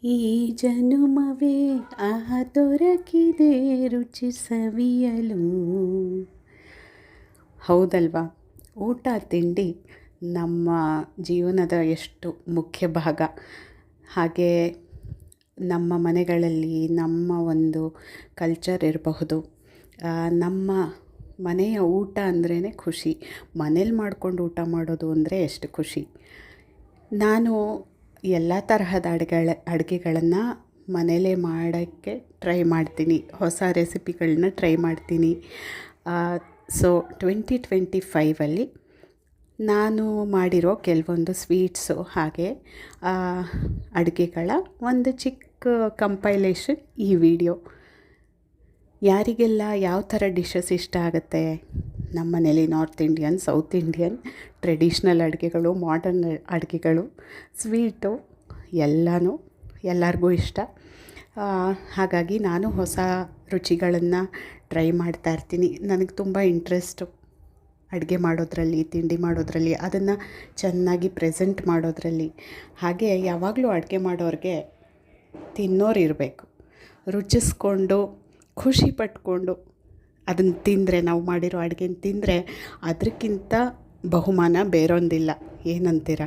ಈ ಜನುಮವೇ ಆಹ ದೊರಕಿದೆ ರುಚಿ ಸವಿಯಲು. ಹೌದಲ್ವಾ? ಊಟ ತಿಂಡಿ ನಮ್ಮ ಜೀವನದ ಎಷ್ಟು ಮುಖ್ಯ ಭಾಗ. ಹಾಗೆ ನಮ್ಮ ಮನೆಗಳಲ್ಲಿ ನಮ್ಮ ಒಂದು ಕಲ್ಚರ್ ಇರಬಹುದು. ನಮ್ಮ ಮನೆಯ ಊಟ ಅಂದ್ರೇ ಖುಷಿ. ಮನೇಲಿ ಮಾಡ್ಕೊಂಡು ಊಟ ಮಾಡೋದು ಅಂದರೆ ಎಷ್ಟು ಖುಷಿ. ನಾನು ಎಲ್ಲ ತರಹದ ಅಡುಗೆಗಳನ್ನು ಮನೇಲೇ ಮಾಡೋಕ್ಕೆ ಟ್ರೈ ಮಾಡ್ತೀನಿ. ಹೊಸ ರೆಸಿಪಿಗಳನ್ನ ಟ್ರೈ ಮಾಡ್ತೀನಿ. ಸೊ 2025 ನಾನು ಮಾಡಿರೋ ಕೆಲವೊಂದು ಸ್ವೀಟ್ಸು ಹಾಗೆ ಅಡುಗೆಗಳ ಒಂದು ಚಿಕ್ಕ ಕಂಪೈಲೇಷನ್ ಈ ವಿಡಿಯೋ. ಯಾರಿಗೆಲ್ಲ ಯಾವ ಥರ ಡಿಶಸ್ ಇಷ್ಟ ಆಗುತ್ತೆ? ನಮ್ಮ ಮನೇಲಿ north Indian, south Indian, traditional ಅಡುಗೆಗಳು, ಮಾಡರ್ನ್ ಅಡುಗೆಗಳು, ಸ್ವೀಟು ಎಲ್ಲರಿಗೂ ಇಷ್ಟ. ಹಾಗಾಗಿ ನಾನು ಹೊಸ ರುಚಿಗಳನ್ನು ಟ್ರೈ ಮಾಡ್ತಾಯಿರ್ತೀನಿ. ನನಗೆ ತುಂಬ ಇಂಟ್ರೆಸ್ಟು ಅಡುಗೆ ಮಾಡೋದ್ರಲ್ಲಿ, ತಿಂಡಿ ಮಾಡೋದ್ರಲ್ಲಿ, ಅದನ್ನು ಚೆನ್ನಾಗಿ ಪ್ರೆಸೆಂಟ್ ಮಾಡೋದ್ರಲ್ಲಿ. ಹಾಗೆ ಯಾವಾಗಲೂ ಅಡುಗೆ ಮಾಡೋರಿಗೆ ತಿನ್ನೋರು ಇರಬೇಕು. ರುಚಿಸ್ಕೊಂಡು ಖುಷಿ ಪಟ್ಕೊಂಡು ಅದನ್ನು ತಿಂದರೆ, ನಾವು ಮಾಡಿರೋ ಅಡುಗೆನ ತಿಂದರೆ ಅದಕ್ಕಿಂತ ಬಹುಮಾನ ಬೇರೊಂದಿಲ್ಲ. ಏನಂತೀರ?